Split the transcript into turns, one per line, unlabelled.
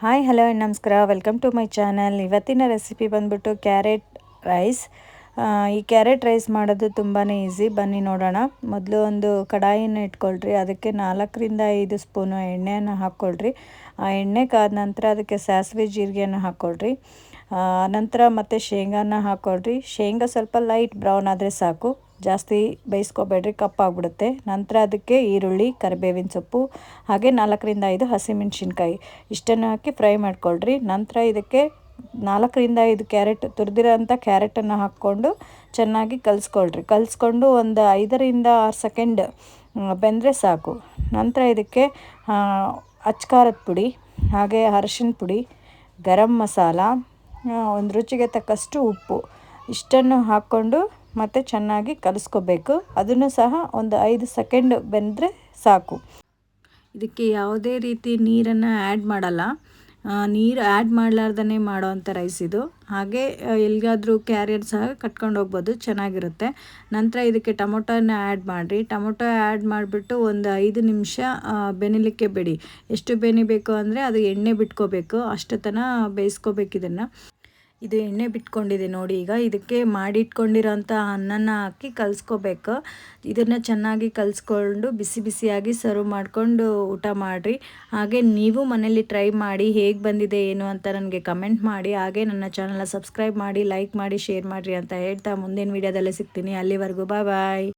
Hi hello ನಮಸ್ಕಾರ, welcome to my channel. ಇವತ್ತಿನ recipe ಬಂದ್ಬಿಟ್ಟು ಕ್ಯಾರೆಟ್ ರೈಸ್. ಈ ಕ್ಯಾರೆಟ್ ರೈಸ್ ಮಾಡೋದು ತುಂಬಾ ಈಸಿ. ಬನ್ನಿ ನೋಡೋಣ. ಮೊದಲು ಒಂದು ಕಡಾಯಿನ ಇಟ್ಕೊಳ್ರಿ. ಅದಕ್ಕೆ 4 ರಿಂದ 5 ಸ್ಪೂನು ಎಣ್ಣೆಯನ್ನು ಹಾಕ್ಕೊಳ್ರಿ. ಆ ಎಣ್ಣೆ ಕಾದ ನಂತರ ಅದಕ್ಕೆ ಸಾಸಿವೆ ಜೀರಿಗೆಯನ್ನು ಹಾಕ್ಕೊಳ್ರಿ. ನಂತರ ಮತ್ತು ಶೇಂಗಾನ ಹಾಕ್ಕೊಳ್ರಿ. ಶೇಂಗಾ ಸ್ವಲ್ಪ ಲೈಟ್ ಬ್ರೌನ್ ಆದರೆ ಸಾಕು, ಜಾಸ್ತಿ ಬೇಯಿಸ್ಕೊಬೇಡ್ರಿ, ಕಪ್ಪಾಗ್ಬಿಡುತ್ತೆ. ನಂತರ ಅದಕ್ಕೆ ಈರುಳ್ಳಿ, ಕರಿಬೇವಿನ ಸೊಪ್ಪು, ಹಾಗೆ 4 ರಿಂದ 5 ಹಸಿಮೆಣ್ಸಿನ್ಕಾಯಿ ಇಷ್ಟನ್ನು ಹಾಕಿ ಫ್ರೈ ಮಾಡ್ಕೊಳ್ರಿ. ನಂತರ ಇದಕ್ಕೆ 4 ರಿಂದ 5 ಕ್ಯಾರೆಟ್, ತುರಿದಿರೋಂಥ ಕ್ಯಾರೆಟನ್ನು ಹಾಕ್ಕೊಂಡು ಚೆನ್ನಾಗಿ ಕಲಿಸ್ಕೊಂಡು ಒಂದು 5 ರಿಂದ 6 ಸೆಕೆಂಡ್ ಬೆಂದರೆ ಸಾಕು. ನಂತರ ಇದಕ್ಕೆ ಅಚ್ಕಾರದ ಪುಡಿ, ಹಾಗೆ ಅರಿಶಿನ ಪುಡಿ, ಗರಂ ಮಸಾಲ, ಒಂದು ರುಚಿಗೆ ತಕ್ಕಷ್ಟು ಉಪ್ಪು ಇಷ್ಟನ್ನು ಹಾಕ್ಕೊಂಡು ಮತ್ತು ಚೆನ್ನಾಗಿ ಕಲಿಸ್ಕೋಬೇಕು. ಅದನ್ನು ಸಹ ಒಂದು 5 ಸೆಕೆಂಡ್ ಬೆಂದರೆ ಸಾಕು. ಇದಕ್ಕೆ ಯಾವುದೇ ರೀತಿ ನೀರನ್ನು ಆ್ಯಡ್ ಮಾಡಲ್ಲ. ನೀರು ಆ್ಯಡ್ ಮಾಡಲಾರ್ದೇ ಮಾಡೋವಂಥ ರೈಸ್ ಇದು. ಹಾಗೆ ಎಲ್ಲಿಗಾದರೂ ಕ್ಯಾರಿಯರ್ ಸಹ ಕಟ್ಕೊಂಡು ಹೋಗ್ಬೋದು, ಚೆನ್ನಾಗಿರುತ್ತೆ. ನಂತರ ಇದಕ್ಕೆ ಟೊಮೊಟೊನ ಆ್ಯಡ್ ಮಾಡಿರಿ. ಟೊಮೊಟೊ ಆ್ಯಡ್ ಮಾಡಿಬಿಟ್ಟು ಒಂದು 5 ನಿಮಿಷ ಬೆನಿಲಿಕ್ಕೆ ಬಿಡಿ. ಎಷ್ಟು ಬೆನಿಬೇಕು ಅಂದರೆ ಅದು ಎಣ್ಣೆ ಬಿಟ್ಕೋಬೇಕು, ಅಷ್ಟು ತನಕ ಬೇಯಿಸ್ಕೋಬೇಕು ಇದನ್ನು. ಇದು ಎಣ್ಣೆ ಬಿಟ್ಕೊಂಡಿದೆ ನೋಡಿ. ಈಗ ಇದಕ್ಕೆ ಮಾಡಿಟ್ಕೊಂಡಿರೋಂಥ ಅನ್ನನ ಹಾಕಿ ಕಲಿಸ್ಕೋಬೇಕು. ಇದನ್ನು ಚೆನ್ನಾಗಿ ಕಲಿಸ್ಕೊಂಡು ಬಿಸಿ ಬಿಸಿಯಾಗಿ ಸರ್ವ್ ಮಾಡಿಕೊಂಡು ಊಟ ಮಾಡಿರಿ. ಹಾಗೆ ನೀವು ಮನೇಲಿ ಟ್ರೈ ಮಾಡಿ ಹೇಗೆ ಬಂದಿದೆ ಏನು ಅಂತ ನನಗೆ ಕಮೆಂಟ್ ಮಾಡಿ. ಹಾಗೆ ನನ್ನ ಚಾನಲ್ನ ಸಬ್ಸ್ಕ್ರೈಬ್ ಮಾಡಿ, ಲೈಕ್ ಮಾಡಿ, ಶೇರ್ ಮಾಡಿರಿ ಅಂತ ಹೇಳ್ತಾ ಮುಂದಿನ ವೀಡಿಯೋದಲ್ಲೇ ಸಿಗ್ತೀನಿ. ಅಲ್ಲಿವರೆಗೂ ಬಾಯ್.